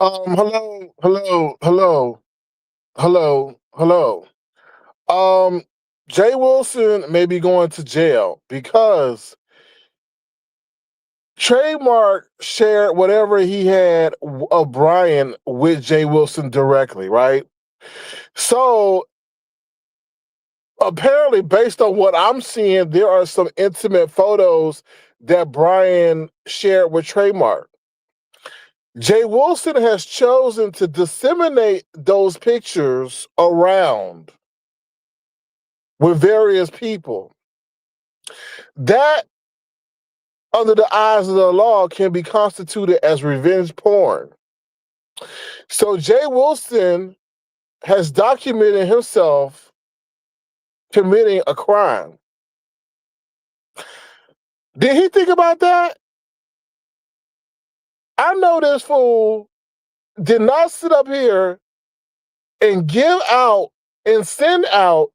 Hello. Um, Jay Wilson may be going to jail because Trademark shared whatever he had of Brian with Jay Wilson directly, right? So apparently, based on what I'm seeing, there are some intimate photos that Brian shared with Trademark. Jay Wilson has chosen to disseminate those pictures around with various people. That, under the eyes of the law, can be constituted as revenge porn. So Jay Wilson has documented himself committing a crime. Did he think about that? I know this fool did not sit up here and give out and send out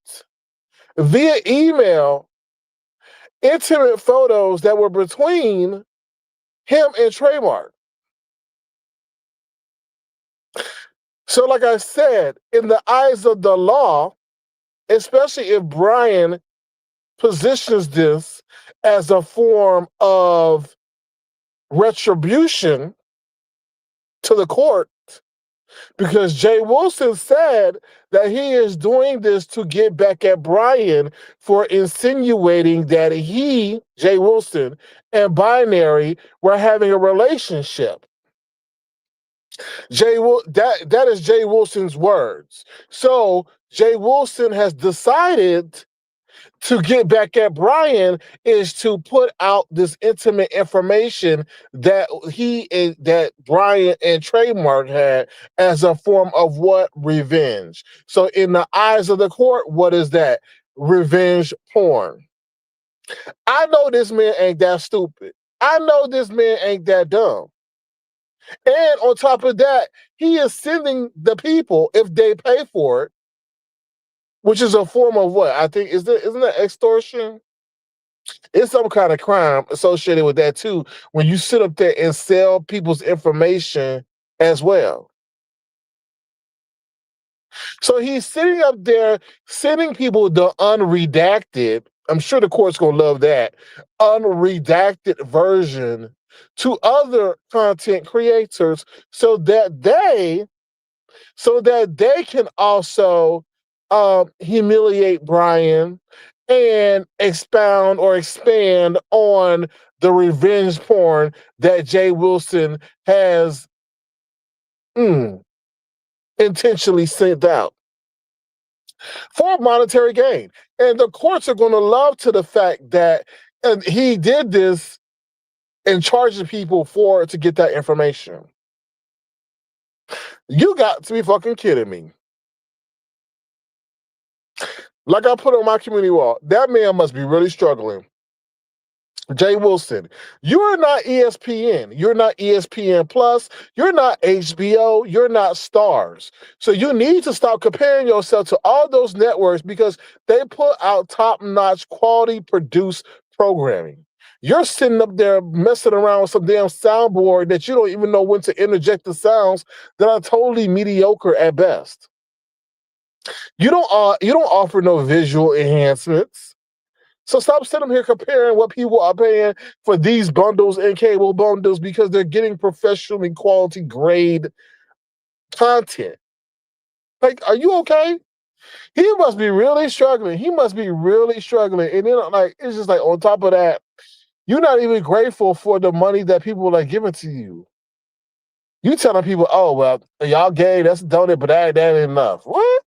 via email intimate photos that were between him and Trademark. So, like I said, in the eyes of the law, especially if Brian positions this as a form of retribution to the court, because Jay Wilson said that he is doing this to get back at Brian for insinuating that he, Jay Wilson, and Binary were having a relationship. That is Jay Wilson's words. So Jay Wilson has decided to get back at Brian is to put out this intimate information that Brian and Trademark had as a form of what? Revenge. So in the eyes of the court, what is that? Revenge porn. I know this man ain't that stupid. I know this man ain't that dumb. And on top of that, he is sending the people, if they pay for it, which is a form of what? I think isn't that extortion? It's some kind of crime associated with that too, when you sit up there and sell people's information as well. So he's sitting up there sending people the unredacted, I'm sure the court's gonna love that, unredacted version to other content creators so that they can also humiliate Brian and expound or expand on the revenge porn that Jay Wilson has intentionally sent out for monetary gain. And the courts are going to love to the fact that he did this and charging people to get that information. You got to be fucking kidding me. Like I put on my community wall, that man must be really struggling. Jay Wilson, you're not ESPN. You're not ESPN Plus. You're not HBO. You're not Stars. So you need to stop comparing yourself to all those networks because they put out top-notch, quality produced programming. You're sitting up there messing around with some damn soundboard that you don't even know when to interject the sounds that are totally mediocre at best. You don't offer no visual enhancements. So stop sitting here comparing what people are paying for these bundles and cable bundles because they're getting professionally quality grade content. Like, are you okay? He must be really struggling. And then, like, it's just like on top of that, you're not even grateful for the money that people are giving to you. You telling people, oh, well, y'all gay, that's a donate, but that ain't enough. What?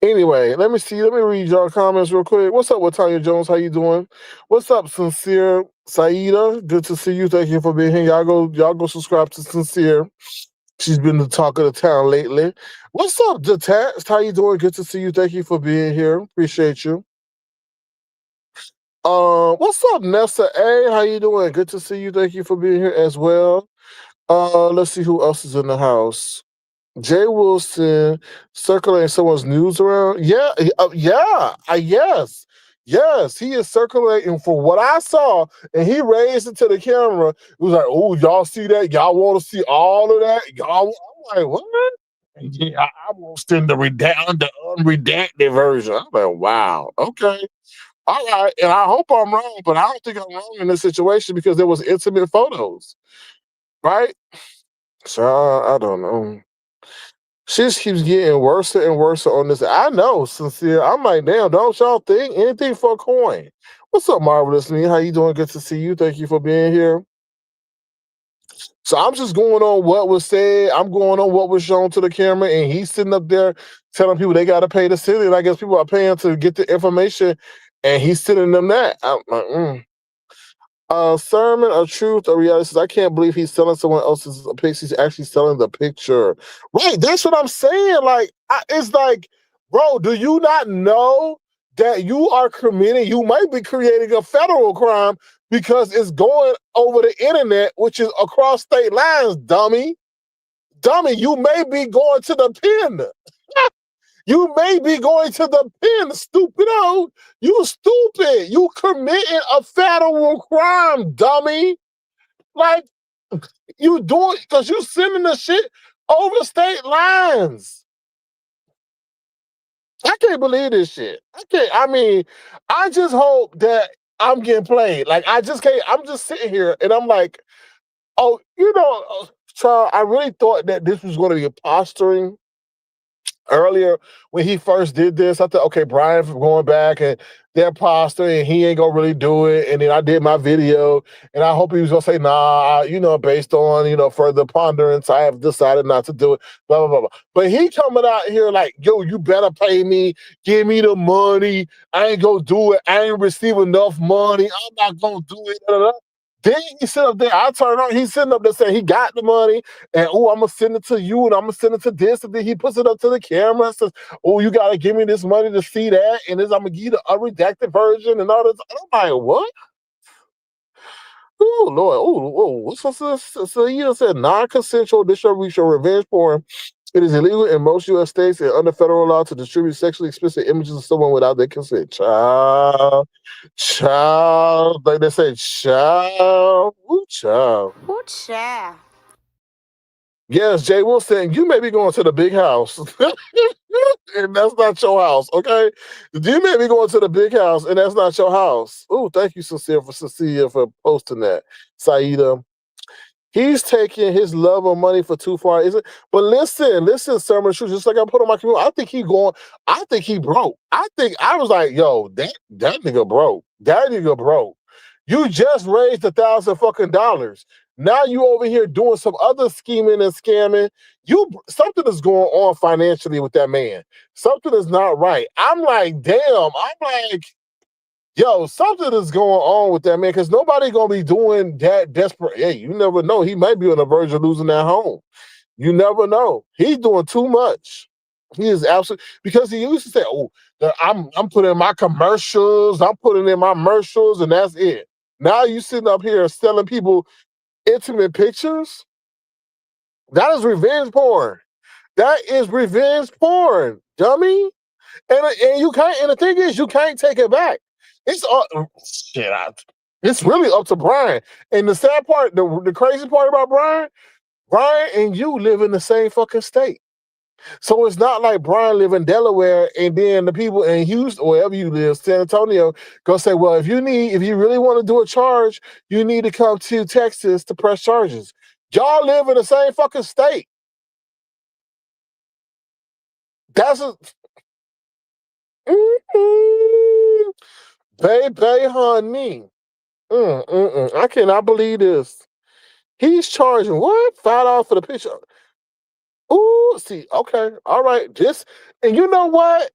Anyway, let me see. Let me read your comments real quick. What's up with Tanya Jones? How you doing? What's up, Sincere Saida? Good to see you. Thank you for being here. Y'all go subscribe to Sincere. She's been the talk of the town lately. What's up, Detached? How you doing? Good to see you. Thank you for being here. Appreciate you. What's up, Nessa A? How you doing? Good to see you. Thank you for being here as well. Let's see who else is in the house. Jay Wilson circulating someone's news around. Yeah, yes. Yes, he is circulating for what I saw, and he raised it to the camera. It was like, "Oh, y'all see that? Y'all want to see all of that? Y'all?" I'm like, "What?" Yeah, I won't send the unredacted version. I'm like, "Wow, okay, all right." And I hope I'm wrong, but I don't think I'm wrong in this situation because there was intimate photos, right? So I don't know. She just keeps getting worse and worse on this. I know, sincere. I'm like, damn, don't y'all think anything for a coin? What's up, Marvelous Me? How you doing? Good to see you. Thank you for being here. So I'm just going on what was said. I'm going on what was shown to the camera, and he's sitting up there telling people they got to pay the city. And I guess people are paying to get the information, and he's sending them that. I'm like, sermon of truth or reality says, I can't believe he's selling someone else's picture. He's actually selling the picture. Right. That's what I'm saying. Like, it's like, bro, do you not know that you are committing, you might be creating a federal crime because it's going over the internet, which is across state lines, dummy. Dummy, you may be going to the pen. You may be going to the pen, stupido. You stupid. You committing a federal crime, dummy. Like, you doing because you sending the shit over state lines. I can't believe this shit. I can't. I mean, I just hope that I'm getting played. Like, I just can't. I'm just sitting here and I'm like, oh, Charles, I really thought that this was going to be posturing earlier when he first did this. I thought, okay, Brian going back and they're posturing and he ain't gonna really do it. And then I did my video and I hope he was gonna say, nah, based on, further ponderance, I have decided not to do it, blah, blah, blah, blah. But he coming out here like, yo, you better pay me, give me the money. I ain't gonna do it. I ain't receive enough money. I'm not gonna do it. Blah, blah, blah. Then he sit up there. I turn on. He's sitting up there saying he got the money, and I'm gonna send it to you, and I'm gonna send it to this. And then he puts it up to the camera and says, "Oh, you gotta give me this money to see that." And then I'm gonna give you the unredacted version and all this. And I'm like, what? Oh Lord! So he said non-consensual distribution of revenge porn. It is illegal in most U.S. states and under federal law to distribute sexually explicit images of someone without their consent. Child, like they say, child, woo, child. Ooh, child. Yes, Jay Wilson, you may be going to the big house, and that's not your house, okay? You may be going to the big house, and that's not your house. Oh, thank you, Cecilia, for posting that. Saida, he's taking his love of money for too far, isn't? But listen, Summer Shoes, just like I put on my community, I think he broke. I was like, yo, that nigga broke. That nigga broke. You just raised $1,000 fucking. Now you over here doing some other scheming and scamming. Something is going on financially with that man. Something is not right. I'm like, damn. I'm like, yo, something is going on with that man because nobody gonna be doing that desperate. Hey, you never know. He might be on the verge of losing that home. You never know. He's doing too much. He is absolutely because he used to say, "Oh, I'm putting in my commercials. I'm putting in my commercials, and that's it." Now you sitting up here selling people intimate pictures. That is revenge porn. That is revenge porn, dummy. And you can't. And the thing is, you can't take it back. It's shit. It's really up to Brian. And the sad part, the crazy part about Brian and you live in the same fucking state. So it's not like Brian live in Delaware and then the people in Houston, or wherever you live, San Antonio, go say, well, if you really want to do a charge, you need to come to Texas to press charges. Y'all live in the same fucking state. That's a baby, honey. I cannot believe this. He's charging what? $5 for the picture. Ooh, see, okay, all right. And you know what?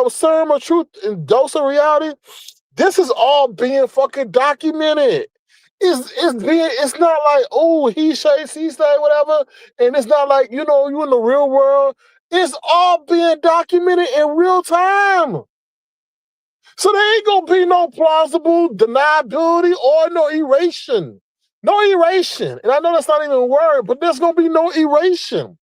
Serum of truth and dose of reality. This is all being fucking documented. It's not like, oh, he say, she say, whatever. And it's not like, you in the real world. It's all being documented in real time. So there ain't gonna be no plausible deniability or no erasing. No erasing. And I know that's not even a word, but there's gonna be no erasing.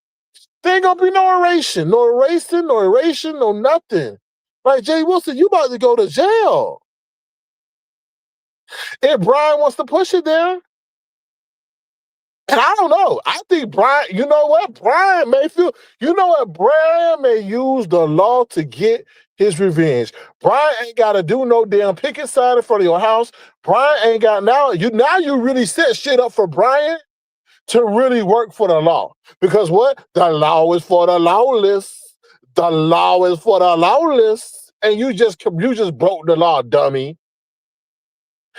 There ain't gonna be no erasing, no erasing, no erasing, no nothing. Like Jay Wilson, you about to go to jail. If Brian wants to push it there, and I don't know. I think Brian, you know what? Brian may feel, you know what? Brian may use the law to get his revenge. Brian ain't got to do no damn picket sign in front of your house. Brian ain't got, now you really set shit up for Brian to really work for the law. Because what? The law is for the lawless. The law is for the lawless. And you just broke the law, dummy.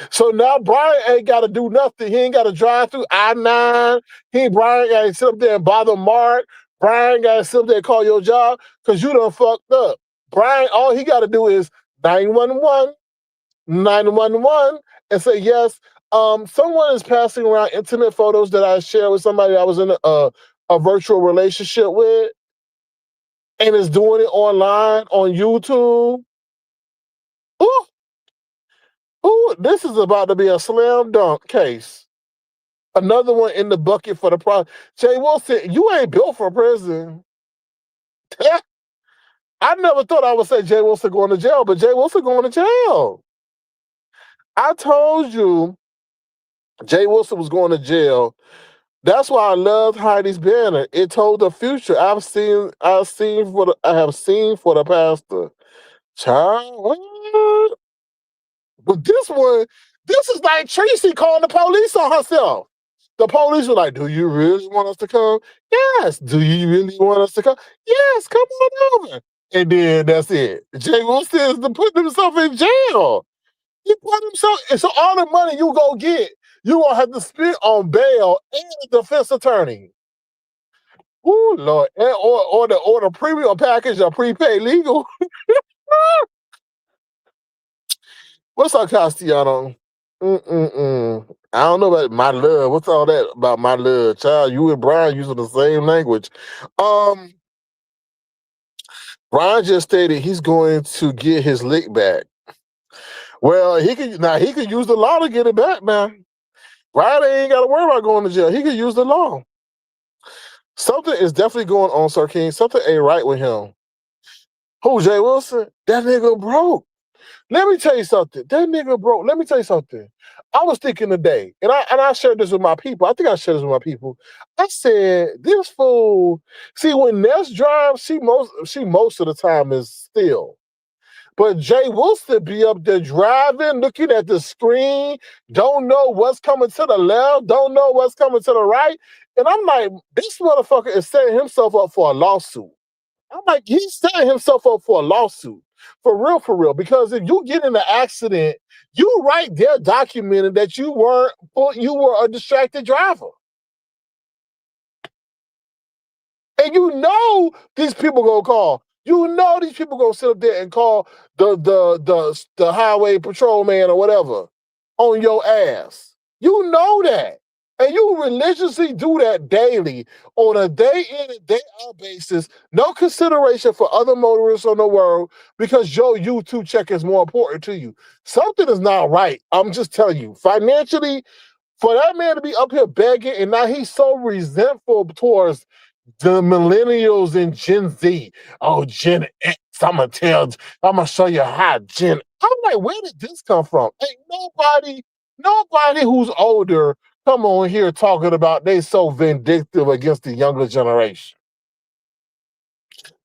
So now Brian ain't got to do nothing. He ain't got to drive through I-9. Brian got to sit up there and bother Mark. Brian got to sit up there and call your job because you done fucked up. Brian, all he got to do is 911, 911, and say, yes, someone is passing around intimate photos that I shared with somebody I was in a virtual relationship with and is doing it online on YouTube. Ooh. Ooh, this is about to be a slam dunk case. Another one in the bucket for the problem. Jay Wilson, you ain't built for prison. I never thought I would say Jay Wilson going to jail, but Jay Wilson going to jail. I told you Jay Wilson was going to jail. That's why I love Heidi's banner. It told the future. I have seen for the pastor. Child, what? But this is like Tracy calling the police on herself. The police were like, do you really want us to come? Yes. Do you really want us to come? Yes, come on over. And then that's it. Jay Wilson is to put himself in jail. He put himself, and so all the money you go get, you gonna have to spend on bail and a defense attorney. Ooh, Lord. And, or the premium package of prepaid legal. What's up, Castiano? I don't know about my love. What's all that about my love? Child, you and Brian using the same language. Brian just stated he's going to get his lick back. Well, he could use the law to get it back now. Brian ain't got to worry about going to jail. He could use the law. Something is definitely going on, Sir King. Something ain't right with him. Who, Jay Wilson? That nigga broke. Let me tell you something. That nigga broke. Let me tell you something. I was thinking today, and I shared this with my people. I think I shared this with my people. I said, this fool, see, when Ness drives, she most of the time is still. But Jay Wilson be up there driving, looking at the screen, don't know what's coming to the left, don't know what's coming to the right. And I'm like, this motherfucker is setting himself up for a lawsuit. I'm like, he's setting himself up for a lawsuit. For real. Because if you get in an accident, you right there documented that you were a distracted driver. And you know these people gonna call. You know these people gonna sit up there and call the highway patrolman or whatever on your ass. You know that. And you religiously do that daily on a day in and day out basis, no consideration for other motorists in the world because your YouTube check is more important to you. Something is not right. I'm just telling you, financially, for that man to be up here begging and now he's so resentful towards the millennials and Gen Z. Oh, Gen X, I'm gonna show you how Gen. I'm like, where did this come from? Ain't nobody who's older come on here talking about they so vindictive against the younger generation.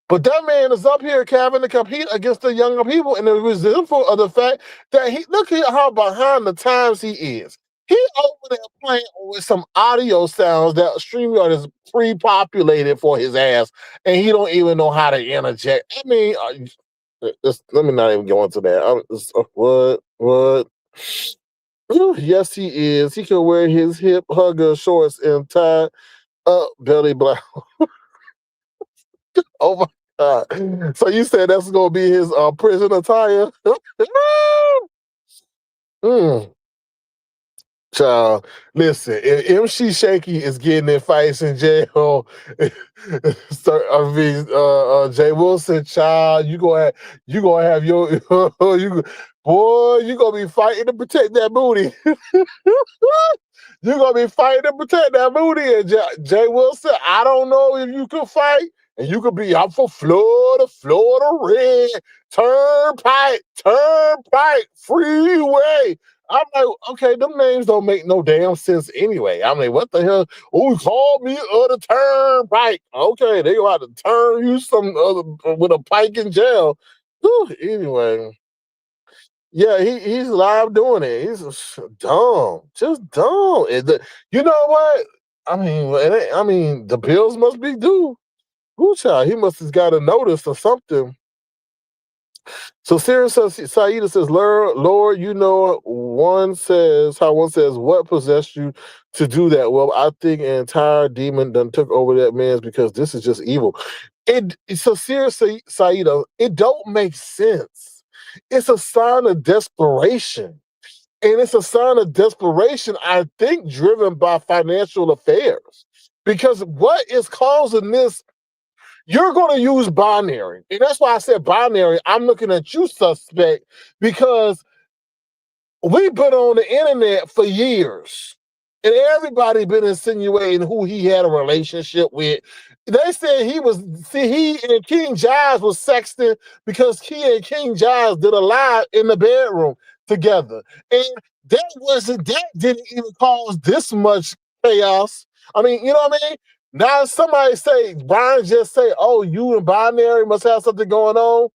But that man is up here having to compete against the younger people and is resentful of the fact that look at how behind the times he is. He over there playing with some audio sounds that StreamYard is pre-populated for his ass, and he don't even know how to interject. I mean, let me not even go into that. What? Ooh, yes, he is. He can wear his hip hugger shorts and tie up belly blouse. Oh my God. So you said that's gonna be his prison attire? Child, listen, if MC Shaky is getting in fights in jail, Jay Wilson, child, you gonna have your you gonna be fighting to protect that booty. You're gonna be fighting to protect that booty. And Jay Wilson, I don't know if you could fight, and you could be out for Florida Red, Turnpike, Freeway. I'm like, okay, them names don't make no damn sense anyway. I mean, what the hell? Oh, call me the turnpike. Okay, they go out to turn you some other with a pike in jail. Whew, anyway, yeah, he's live doing it. He's dumb, just dumb. You know what? I mean, the bills must be due. Who child? He must have got a notice or something. So Sarah says, Saida says, Lord, you know, one says, what possessed you to do that? Well, I think an entire demon done took over that man's because this is just evil. So seriously, Saida, it don't make sense. It's a sign of desperation. And it's a sign of desperation, I think, driven by financial affairs. Because what is causing this, you're going to use binary. And that's why I said binary. I'm looking at you, suspect, because we've been on the internet for years. And everybody been insinuating who he had a relationship with. They said he and King Giles was sexting because he and King Giles did a live in the bedroom together. And that didn't even cause this much chaos. I mean, you know what I mean? Now somebody say, Brian just say, oh, you and Binary must have something going on,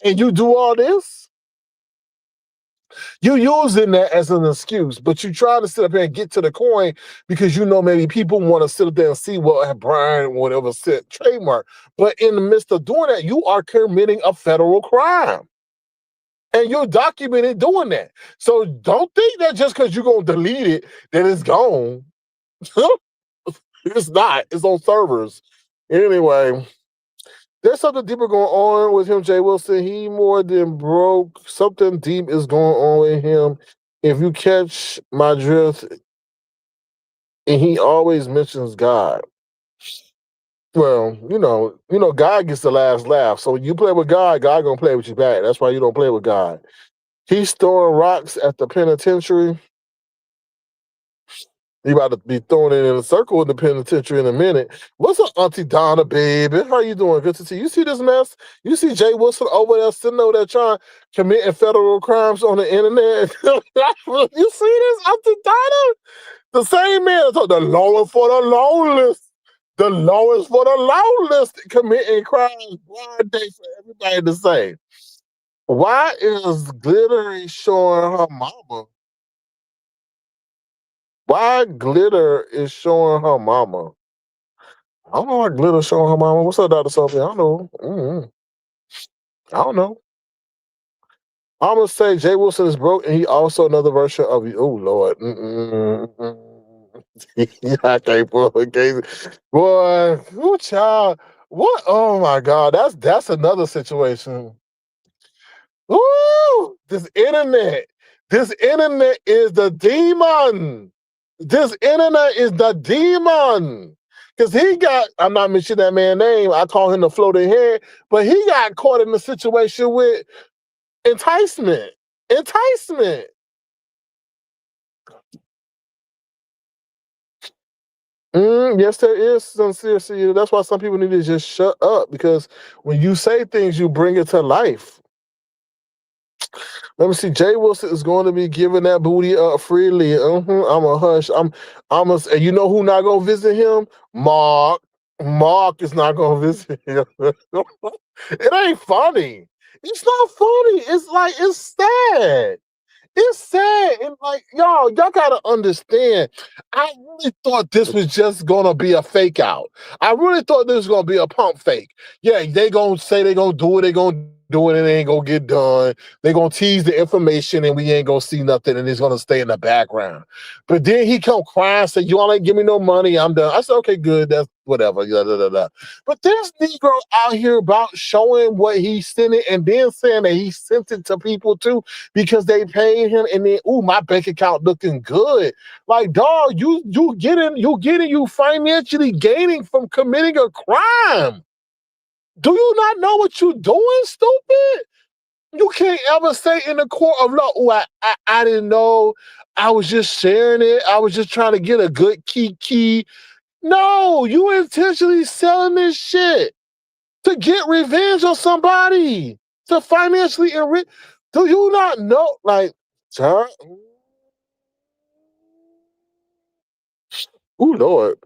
and you do all this? You using that as an excuse, but you try to sit up here and get to the coin because you know maybe people want to sit up there and see what Brian whatever said trademark. But in the midst of doing that, you are committing a federal crime. And you're documented doing that. So don't think that just because you're gonna delete it, that it's gone. It's not. It's on servers. Anyway, there's something deeper going on with him, Jay Wilson. He more than broke. Something deep is going on with him. If you catch my drift, and he always mentions God. Well, God gets the last laugh. So when you play with God, God gonna play with you back. That's why you don't play with God. He's throwing rocks at the penitentiary. You about to be throwing it in a circle in the penitentiary in a minute. What's up, Auntie Donna, baby? How you doing? Good to see you. You see this mess? You see Jay Wilson over there sitting over there trying committing federal crimes on the internet? You see this, Auntie Donna? The same man told the lowest for the lawless. The lowest for the lawless committing crimes blind day for everybody to say. Why is Glittery showing her mama? Why Glitter is showing her mama? I don't know why Glitter showing her mama. What's up, Dr. Sophie? I don't know. I don't know. I'm gonna say Jay Wilson is broke, and he also another version of you. Oh Lord. I can't pull a case. Boy, who child? What? Oh my God, that's another situation. Woo! This internet is the demon. This internet is the demon. Because I'm not mentioning that man's name, I call him the floating head, but he got caught in a situation with enticement. Enticement. Yes, there is sincerity. That's why some people need to just shut up because when you say things, you bring it to life. Let me see. Jay Wilson is going to be giving that booty up freely. I'm a hush. And you know who not gonna visit him? Mark. Mark is not gonna visit him. It ain't funny. It's not funny. It's sad. It's sad. And like, y'all gotta understand. I really thought this was just gonna be a fake out. I really thought this was gonna be a pump fake. Yeah, they gonna say they gonna do it, they gonna do it, and it ain't gonna get done. They gonna tease the information and we ain't gonna see nothing, and it's gonna stay in the background. But then he come crying, say, you all ain't give me no money, I'm done. I said, okay, good, that's whatever. But this Negro out here about showing what he sent it and then saying that he sent it to people too because they paid him, and then my bank account looking good. Like, dog, you financially gaining from committing a crime. Do you not know what you're doing, stupid? You can't ever say in the court of law, I didn't know. I was just sharing it. I was just trying to get a good key. No, you intentionally selling this shit to get revenge on somebody, to financially enrich. Do you not know? Like, child, Ooh, Lord.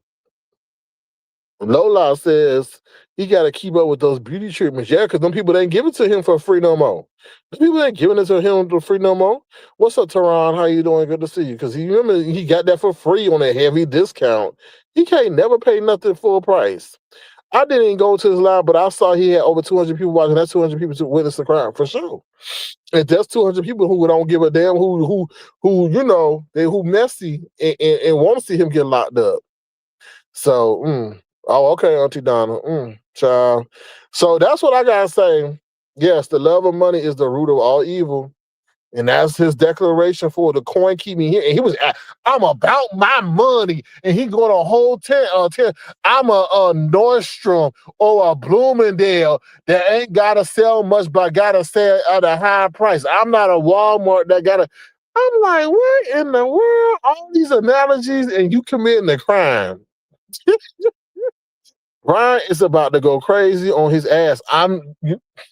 Lola says he got to keep up with those beauty treatments. Yeah, because them people ain't giving it to him for free no more. The people ain't giving it to him for free no more. What's up, Teron? How you doing? Good to see you. Because he remember he got that for free on a heavy discount. He can't never pay nothing full price. I didn't even go to his live, but I saw he had over 200 people watching. That's 200 people to witness the crime for sure. And that's 200 people who don't give a damn, who you know, they who messy and want to see him get locked up. So, oh, okay, Auntie Donna, child. So that's what I gotta say. Yes, the love of money is the root of all evil. And that's his declaration for the coin keep me here. And he was, I'm about my money. And he going a whole 10. I'm a Nordstrom or a Bloomingdale that ain't got to sell much, but got to sell at a high price. I'm not a Walmart that got to. I'm like, what in the world? All these analogies and you committing a crime. Brian is about to go crazy on his ass.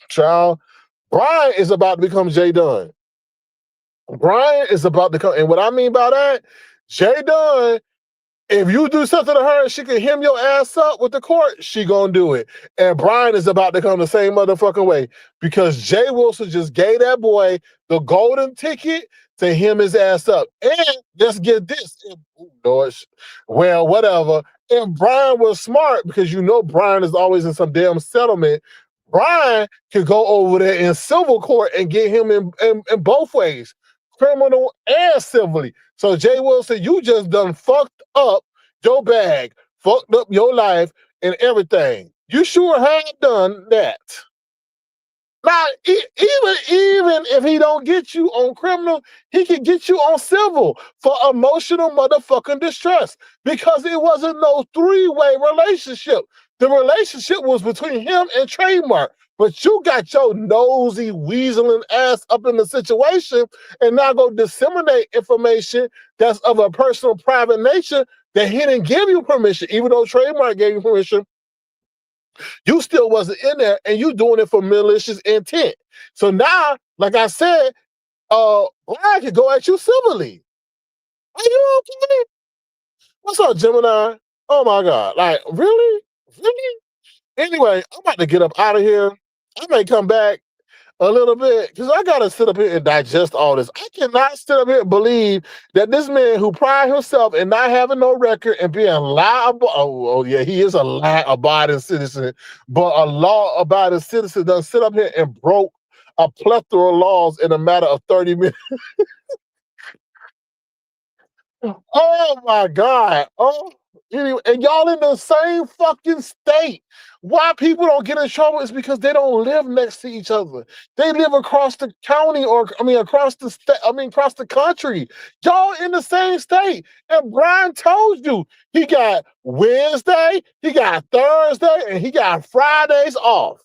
Child. Brian is about to become Jay Dunn. Brian is about to come, and what I mean by that, Jay Dunn, if you do something to her and she can hem your ass up with the court, she gonna do it. And Brian is about to come the same motherfucking way because Jay Wilson just gave that boy the golden ticket to hem his ass up. And let's get this, well, whatever. If Brian was smart, because you know Brian is always in some damn settlement, Brian could go over there in civil court and get him in both ways, criminal and civilly. So Jay Wilson, you just done fucked up your bag, fucked up your life and everything. You sure have done that. Now, even if he don't get you on criminal, he can get you on civil for emotional motherfucking distress because it wasn't no three-way relationship. The relationship was between him and Trademark, but you got your nosy, weaseling ass up in the situation and now go disseminate information that's of a personal, private nature that he didn't give you permission, even though Trademark gave you permission. You still wasn't in there and you doing it for malicious intent. So now, like I said, Brian can go at you civilly. Are you okay? What's up, Gemini? Oh my God. Like, really? Really? Anyway, I'm about to get up out of here. I may come back a little bit because I gotta sit up here and digest all this. I cannot sit up here and believe that this man who pride himself in not having no record and being liable. Oh yeah, he is a law-abiding citizen, but a law-abiding citizen doesn't sit up here and broke a plethora of laws in a matter of 30 minutes. Oh my God. Oh, anyway, and y'all in the same fucking state. Why people don't get in trouble is because they don't live next to each other. They live across the county across the state, across the country. Y'all in the same state. And Brian told you he got Wednesday, he got Thursday, and he got Fridays off.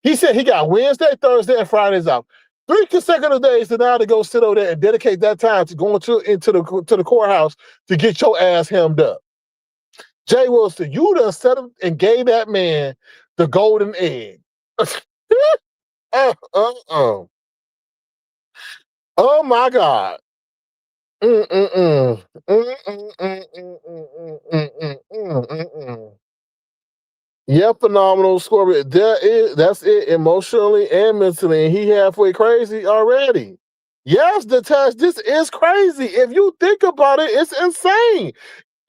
He said he got Wednesday, Thursday, and Fridays off. 3 consecutive days to now to go sit over there and dedicate that time to going into the courthouse to get your ass hemmed up. Jay Wilson, you done set him and gave that man the golden egg. Oh my God. Mm-mm-mm. Mm-mm-mm-mm-mm-mm-mm-mm-mm. Yeah, phenomenal Scorpion. That's it emotionally and mentally. And he halfway crazy already. Yes, the test. This is crazy. If you think about it, it's insane.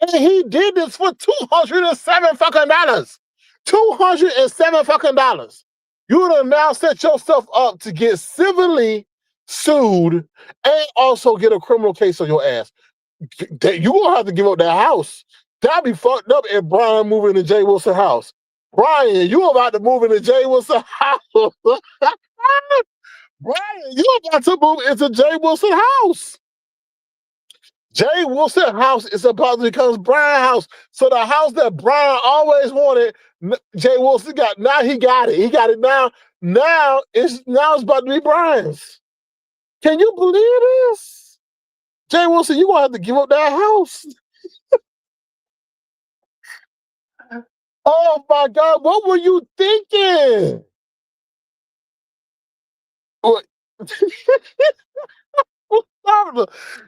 And he did this for $207 fucking dollars. $207 fucking dollars. You done now set yourself up to get civilly sued and also get a criminal case on your ass. You gonna have to give up that house. That'd be fucked up if Brian moving into Jay Wilson house. Brian, you about to move into Jay Wilson house. Brian, you about to move into Jay Wilson house. Jay Wilson house is about to become Brian house. So the house that Brian always wanted, Jay Wilson got. Now he got it. He got it now. Now it's about to be Brian's. Can you believe this? Jay Wilson, you gonna have to give up that house. Oh my God, what were you thinking? What?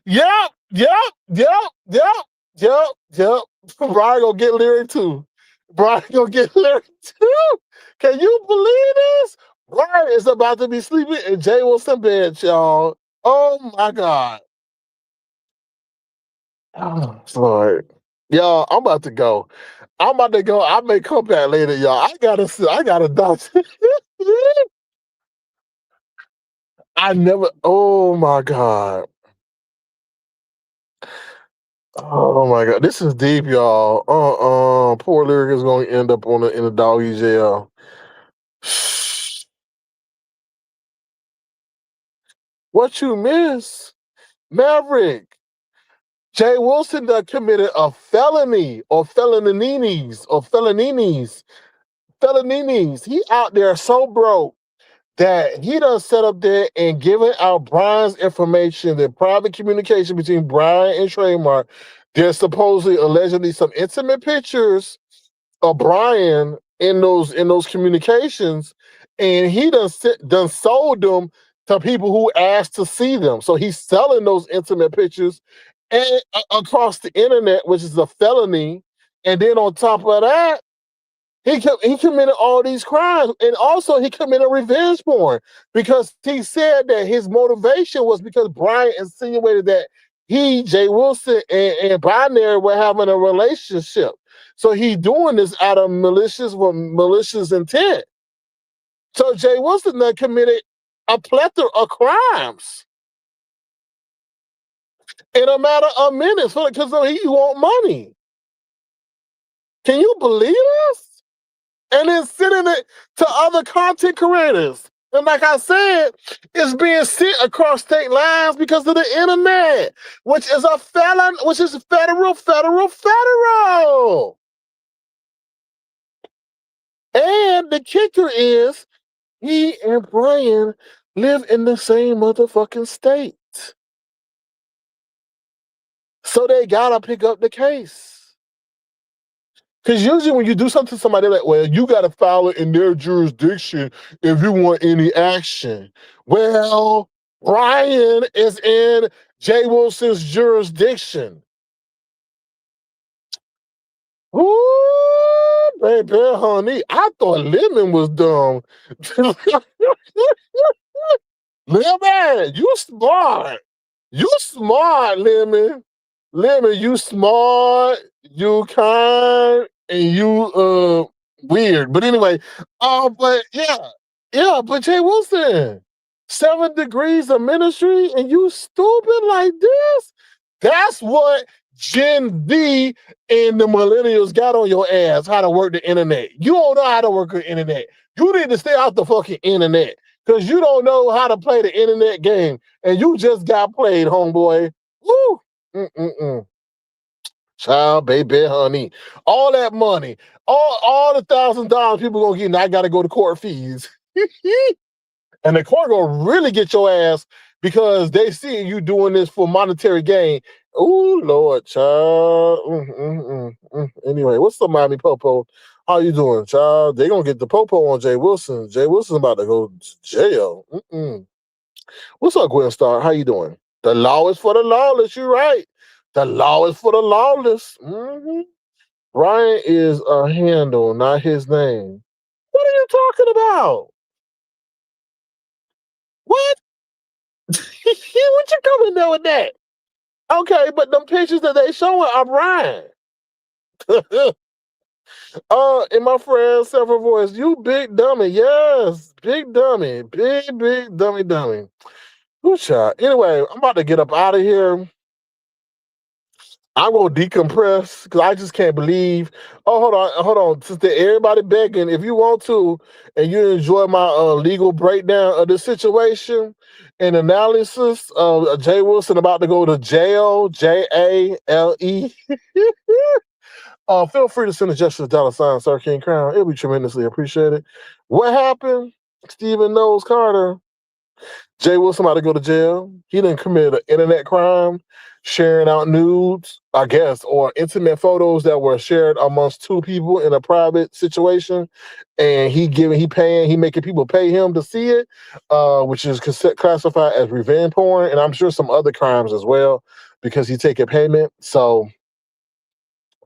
Yep, yep, yep, yep. Yep. Brian gonna get lyric too. Brian gonna get lyric too. Can you believe this? Brian is about to be sleeping in Jay Wilson bed, y'all. Oh my God. Oh, Lord. Y'all, I'm about to go. I may come back later, y'all. I gotta dodge. I never, oh my God. Oh my God. This is deep, y'all. Poor Lyric is gonna end up in a doggy jail. What you miss? Maverick. Jay Wilson done committed a felony or felonies. He out there so broke that he done set up there and given out Brian's information, the private communication between Brian and Trademark. There's supposedly allegedly some intimate pictures of Brian in those communications, and he done sold them to people who asked to see them. So he's selling those intimate pictures and across the internet, which is a felony. And then on top of that, he committed all these crimes, and also he committed revenge porn because he said that his motivation was because Brian insinuated that he, Jay Wilson, and Binary were having a relationship. So he doing this out of malicious intent. So Jay Wilson then committed a plethora of crimes in a matter of minutes because he want money. Can you believe this? And then sending it to other content creators. And like I said, it's being sent across state lines because of the internet, which is a felon, which is federal. And the kicker is he and Brian live in the same motherfucking state. So they gotta pick up the case. Because usually when you do something to somebody, like, well, you got to file it in their jurisdiction if you want any action. Well, Brian is in Jay Wilson's jurisdiction. Ooh, baby, honey, I thought Lemon was dumb. Lemon, you smart. You smart, Lemon. Lemon, you smart, you kind, and you weird. But anyway, but Jay Wilson, 7 degrees of ministry, and you stupid like this. That's what Gen Z and the millennials got on your ass, how to work the internet. You don't know how to work the internet. You need to stay out the fucking internet because you don't know how to play the internet game, and you just got played, homeboy. Woo! Mm-mm-mm. Child, baby, honey, all that money, all the $1,000 people gonna get, and I gotta go to court fees. And the court gonna really get your ass because they see you doing this for monetary gain. Oh Lord, child. Anyway, what's up, Miami Popo? How you doing, child? They gonna get the Popo on Jay Wilson. Jay Wilson's about to go to jail. What's up, Gwen Star? How you doing? The law is for the lawless. You're right. The law is for the lawless. Brian is a handle, not his name. What are you talking about? What? What you coming there with that? Okay, but them pictures that they showing are Brian. And my friend Several Voice, you big dummy. Yes, big dummy. Big dummy. Good shot. Anyway, I'm about to get up out of here. I'm gonna decompress because I just can't believe. Oh, hold on. Since everybody begging, if you want to, and you enjoy my legal breakdown of the situation and analysis of Jay Wilson about to go to jail, JALE. Feel free to send a gesture $, Sir King Crown. It'll be tremendously appreciated. What happened? Stephen Knowles Carter. Jay Wilson about to go to jail. He didn't commit an internet crime, sharing out nudes, I guess, or intimate photos that were shared amongst two people in a private situation. And he making people pay him to see it, which is classified as revenge porn. And I'm sure some other crimes as well, because he taking payment. So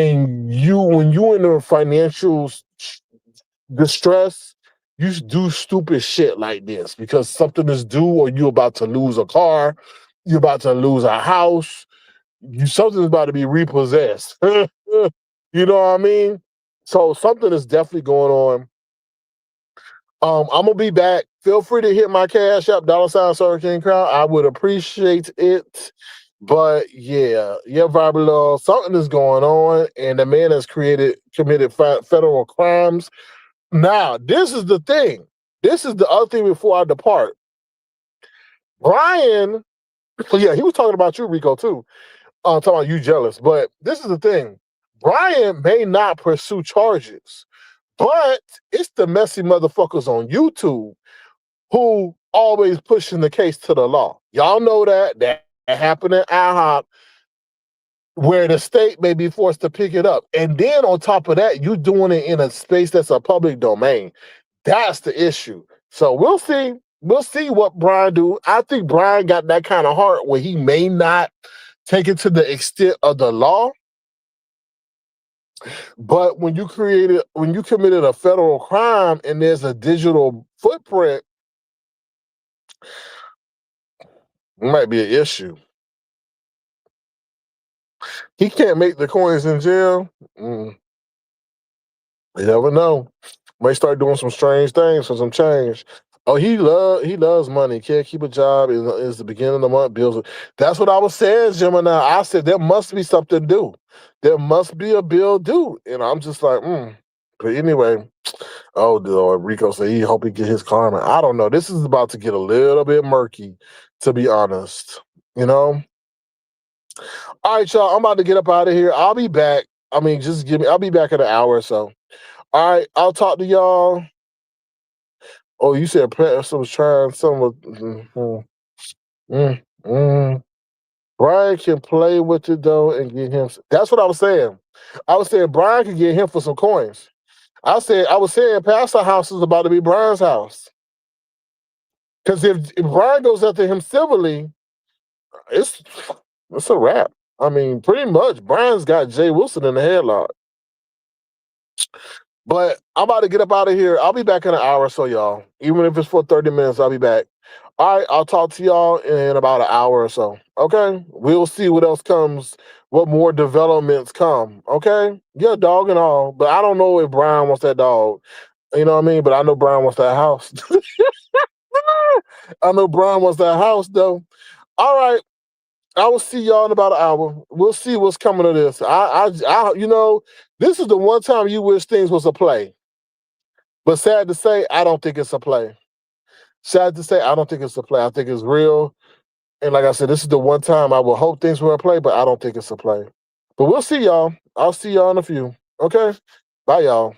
and when you in a financial distress, you do stupid shit like this because something is due, or you about to lose a car, you're about to lose a house, something's about to be repossessed. You know what I mean? So something is definitely going on. I'm gonna be back. Feel free to hit my cash app, $Hurricane Crown. I would appreciate it. But yeah, Vibro, something is going on, and the man has committed federal crimes. Now, this is the thing. This is the other thing before I depart. Brian, yeah, he was talking about you, Rico, too. Talking about you jealous. But this is the thing. Brian may not pursue charges, but it's the messy motherfuckers on YouTube who always pushing the case to the law. Y'all know that happened in IHOP, where the state may be forced to pick it up. And then on top of that, you doing it in a space that's a public domain. That's the issue. So we'll see. We'll see what Brian do. I think Brian got that kind of heart where he may not take it to the extent of the law. But when you committed a federal crime and there's a digital footprint, it might be an issue. He can't make the coins in jail. You never know. Might start doing some strange things for some change. Oh, he loves money. Can't keep a job. Is the beginning of the month bills. That's what I was saying, Gemini. I said there must be something due. There must be a bill due. And I'm just like, But anyway, oh Lord, Rico said he hope he get his karma. I don't know. This is about to get a little bit murky, to be honest. You know? All right, y'all. I'm about to get up out of here. I'll be back. I mean, I'll be back in an hour or so. All right, I'll talk to y'all. Oh, you said Preston was trying some of. Brian can play with it though and get him. That's what I was saying. I was saying Brian can get him for some coins. I was saying Pastor House is about to be Brian's house. Because if Brian goes after him civilly, it's a wrap. I mean, pretty much Brian's got Jay Wilson in the headlock. But I'm about to get up out of here. I'll be back in an hour or so, y'all. Even if it's for 30 minutes, I'll be back. All right, I'll talk to y'all in about an hour or so. Okay? We'll see what else comes, what more developments come. Okay? Yeah, dog and all. But I don't know if Brian wants that dog. You know what I mean? But I know Brian wants that house. I know Brian wants that house, though. All right. I will see y'all in about an hour. We'll see what's coming of this. This is the one time you wish things was a play. But sad to say, I don't think it's a play. Sad to say, I don't think it's a play. I think it's real. And like I said, this is the one time I will hope things were a play, but I don't think it's a play. But we'll see y'all. I'll see y'all in a few. Okay? Bye, y'all.